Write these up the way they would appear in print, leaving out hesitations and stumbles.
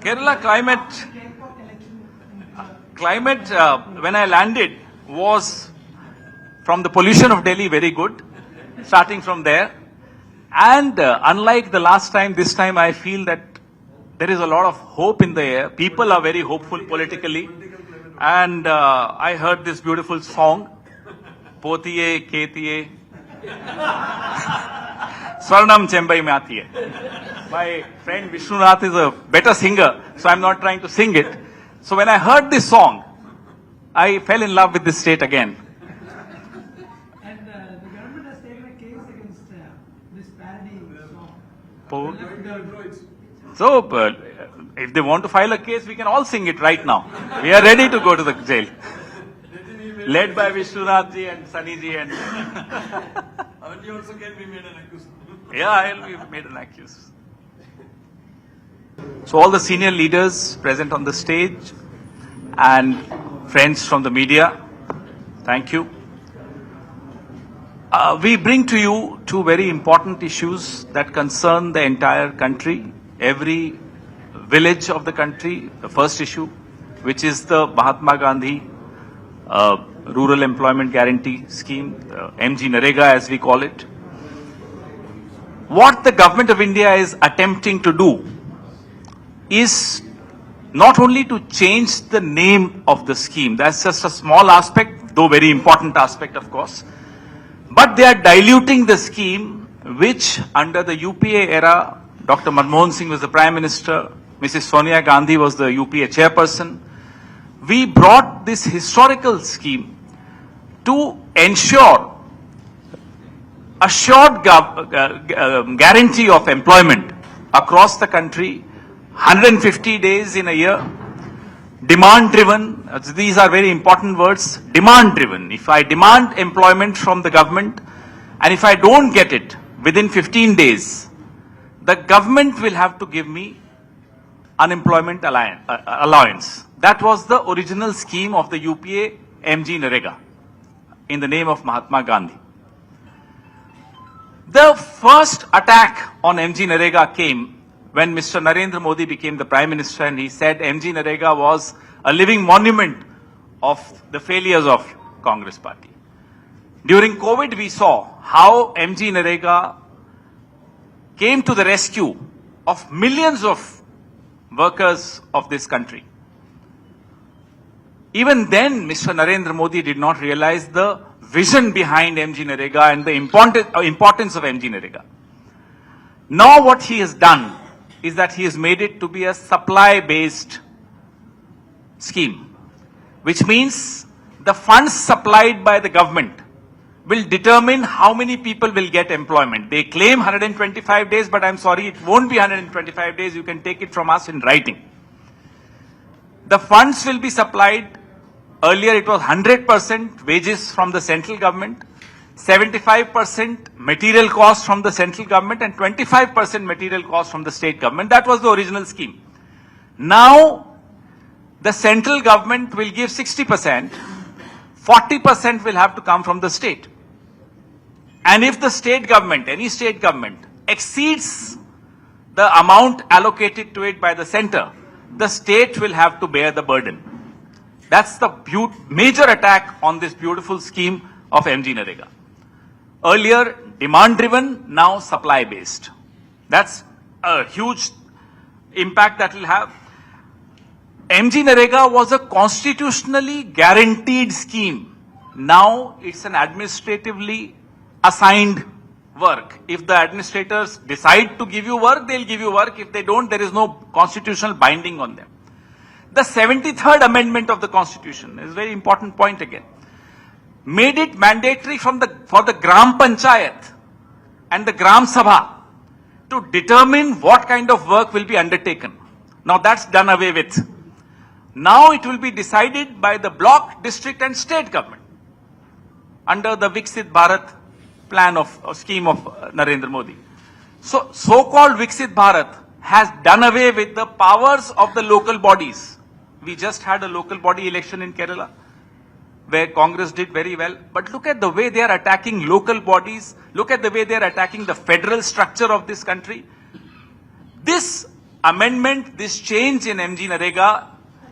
Kerala climate when I landed was from the pollution of Delhi very good, starting from there. And unlike the last time, this time I feel that there is a lot of hope in the air. People are very hopeful politically. And I heard this beautiful song, Potiye, Ketiye, Swarnam Chembai Myatiye. My friend Vishnunath is a better singer, so I'm not trying to sing it. So when I heard this song, I fell in love with this state again. And the government has taken a case against this parody song. So, if they want to file a case, we can all sing it right now. We are ready to go to the jail. Led by Vishnunath ji and Sunny ji and... You also can be made an accused. Yeah, I'll be made an accused. So all the senior leaders present on the stage and friends from the media, thank you. We bring to you two very important issues that concern the entire country, every village of the country. The first issue, which is the Mahatma Gandhi Rural Employment Guarantee Scheme, MGNREGA as we call it. What the government of India is attempting to do is not only to change the name of the scheme, that's just a small aspect, though very important aspect of course, but they are diluting the scheme which under the UPA era, Dr. Manmohan Singh was the Prime Minister, Mrs. Sonia Gandhi was the UPA chairperson. We brought this historical scheme to ensure assured guarantee of employment across the country, 150 days in a year, demand driven, these are very important words, demand driven. If I demand employment from the government and if I don't get it within 15 days, the government will have to give me unemployment allowance. That was the original scheme of the UPA MGNREGA in the name of Mahatma Gandhi. The first attack on MGNREGA came when Mr. Narendra Modi became the Prime Minister and he said MGNREGA was a living monument of the failures of Congress Party. During COVID, we saw how MGNREGA came to the rescue of millions of workers of this country. Even then, Mr. Narendra Modi did not realize the vision behind MGNREGA and the importance of MGNREGA. Now what he has done is that he has made it to be a supply-based scheme, which means the funds supplied by the government will determine how many people will get employment. They claim 125 days, but I'm sorry, it won't be 125 days. You can take it from us in writing. The funds will be supplied. Earlier it was 100% wages from the central government, 75% material cost from the central government and 25% material cost from the state government. That was the original scheme. Now the central government will give 60%, 40% will have to come from the state. And if the state government, any state government, exceeds the amount allocated to it by the center, the state will have to bear the burden. That's the major attack on this beautiful scheme of MGNREGA. Earlier, demand-driven, now supply-based. That's a huge impact that will have. MGNREGA was a constitutionally guaranteed scheme. Now it's an administratively assigned work. If the administrators decide to give you work, they'll give you work. If they don't, there is no constitutional binding on them. The 73rd Amendment of the Constitution is a very important point again. Made it mandatory for the Gram Panchayat and the Gram Sabha to determine what kind of work will be undertaken. Now that's done away with. Now it will be decided by the block, district and state government under the Viksit Bharat plan of scheme of Narendra Modi. So-called Viksit Bharat has done away with the powers of the local bodies. We just had a local body election in Kerala where Congress did very well. But look at the way they are attacking local bodies. Look at the way they are attacking the federal structure of this country. This amendment, this change in MGNREGA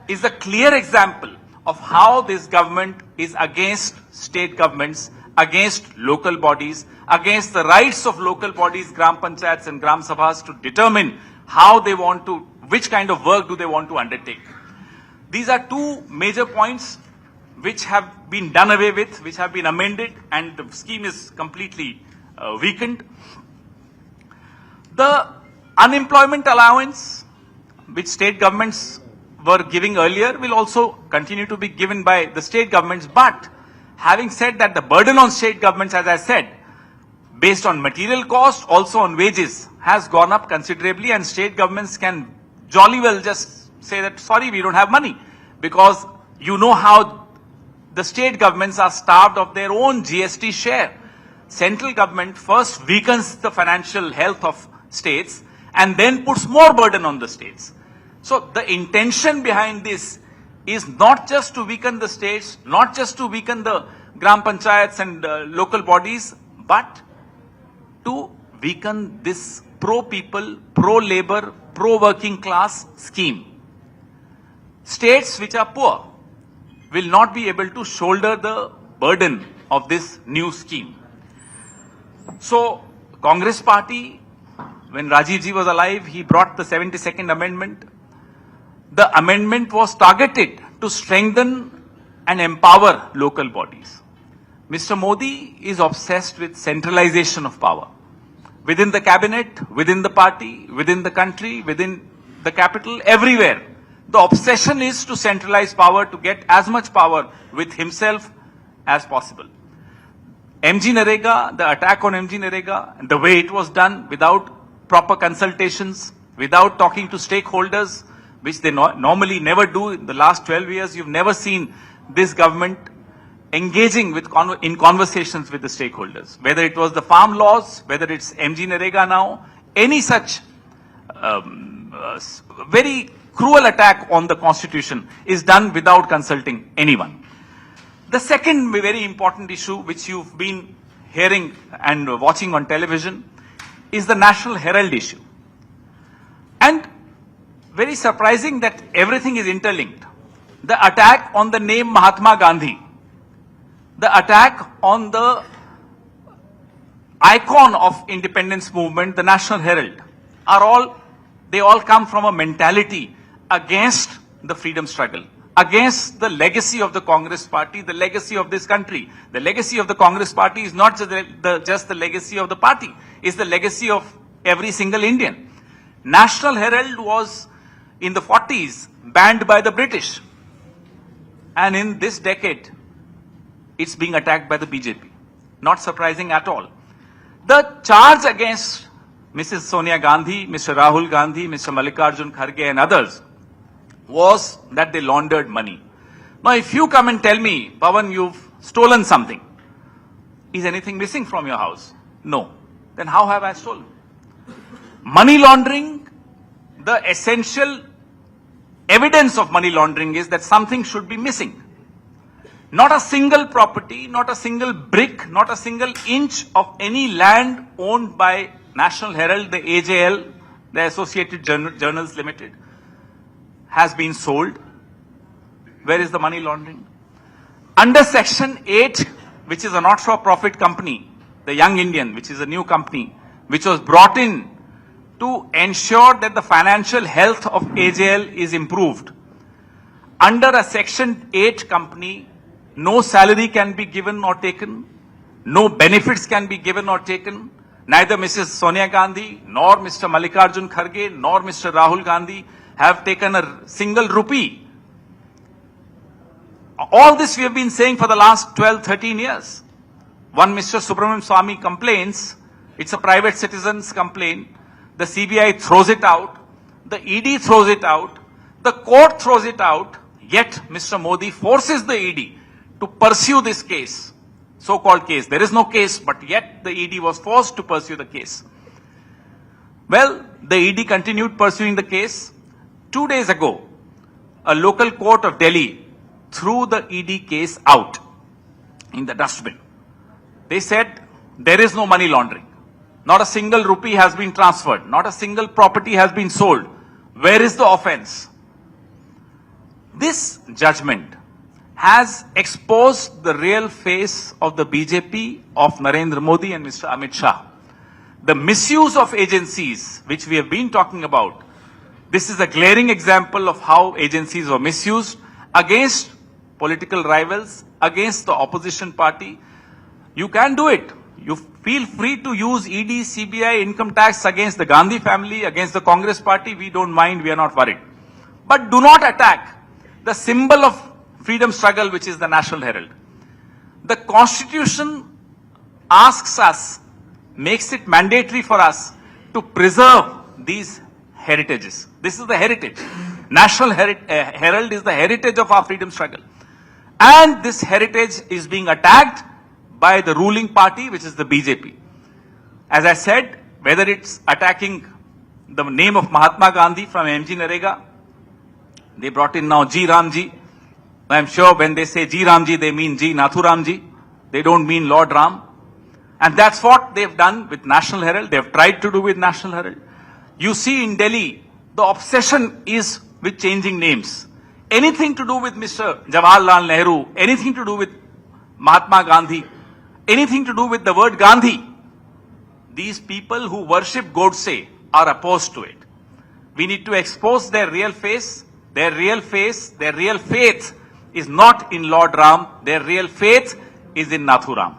is a clear example of how this government is against state governments, against local bodies, against the rights of local bodies, Gram Panchayats and Gram Sabhas to determine how they want to, which kind of work do they want to undertake. These are two major points which have been done away with, which have been amended, and the scheme is completely weakened. The unemployment allowance which state governments were giving earlier will also continue to be given by the state governments. But having said that, the burden on state governments, as I said, based on material cost, also on wages, has gone up considerably, and state governments can jolly well just say that, sorry, we don't have money, because you know how the state governments are starved of their own GST share. Central government first weakens the financial health of states and then puts more burden on the states. So the intention behind this is not just to weaken the states, not just to weaken the Gram Panchayats and local bodies, but to weaken this pro-people, pro-labor, pro-working class scheme. States which are poor will not be able to shoulder the burden of this new scheme. So, Congress party, when Rajiv ji was alive, he brought the 72nd amendment. The amendment was targeted to strengthen and empower local bodies. Mr. Modi is obsessed with centralization of power. Within the cabinet, within the party, within the country, within the capital, everywhere. The obsession is to centralize power, to get as much power with himself as possible. MGNREGA, the attack on MGNREGA, the way it was done without proper consultations, without talking to stakeholders, which they normally never do. In the last 12 years, you've never seen this government engaging with in conversations with the stakeholders. Whether it was the farm laws, whether it's MGNREGA now, any such very cruel attack on the constitution is done without consulting anyone. The second very important issue which you've been hearing and watching on television is the National Herald issue. And very surprising that everything is interlinked. The attack on the name Mahatma Gandhi, the attack on the icon of independence movement, the National Herald, they all come from a mentality against the freedom struggle, against the legacy of the Congress party, the legacy of this country. The legacy of the Congress party is not just the legacy of the party, it's the legacy of every single Indian. National Herald was in the 40s banned by the British. And in this decade, it's being attacked by the BJP. Not surprising at all. The charge against Mrs. Sonia Gandhi, Mr. Rahul Gandhi, Mr. Mallikarjun Kharge and others was that they laundered money. Now, if you come and tell me, Pawan, you've stolen something, is anything missing from your house? No. Then how have I stolen? Money laundering, the essential evidence of money laundering is that something should be missing. Not a single property, not a single brick, not a single inch of any land owned by National Herald, the AJL, the Associated Journals Limited, has been sold. Where is the money laundering? Under Section 8, which is a not-for-profit company, the Young Indian, which is a new company, which was brought in to ensure that the financial health of AJL is improved. Under a Section 8 company, no salary can be given or taken, no benefits can be given or taken. Neither Mrs. Sonia Gandhi, nor Mr. Mallikarjun Kharge, nor Mr. Rahul Gandhi have taken a single rupee. All this we have been saying for the last 12, 13 years. One Mr. Subramanian Swamy complains, it's a private citizen's complaint, the CBI throws it out, the ED throws it out, the court throws it out, yet Mr. Modi forces the ED to pursue this case, so-called case. There is no case, but yet the ED was forced to pursue the case. Well, the ED continued pursuing the case. 2 days ago, a local court of Delhi threw the ED case out in the dustbin. They said there is no money laundering. Not a single rupee has been transferred. Not a single property has been sold. Where is the offense? This judgment has exposed the real face of the BJP of Narendra Modi and Mr. Amit Shah. The misuse of agencies, which we have been talking about, this is a glaring example of how agencies were misused against political rivals, against the opposition party. You can do it. You feel free to use ED, CBI, income tax against the Gandhi family, against the Congress party. We don't mind. We are not worried. But do not attack the symbol of freedom struggle, which is the National Herald. The Constitution asks us, makes it mandatory for us to preserve these heritages. This is the heritage. National Herald is the heritage of our freedom struggle. And this heritage is being attacked by the ruling party, which is the BJP. As I said, whether it's attacking the name of Mahatma Gandhi from MGNREGA, they brought in now G. Ramji. I'm sure when they say G. Ramji, they mean G. Nathuramji. They don't mean Lord Ram. And that's what they've done with National Herald. They've tried to do with National Herald. You see in Delhi, the obsession is with changing names. Anything to do with Mr. Jawaharlal Nehru, anything to do with Mahatma Gandhi, anything to do with the word Gandhi, these people who worship Godse are opposed to it. We need to expose their real face. Their real face, their real faith is not in Lord Ram. Their real faith is in Nathuram.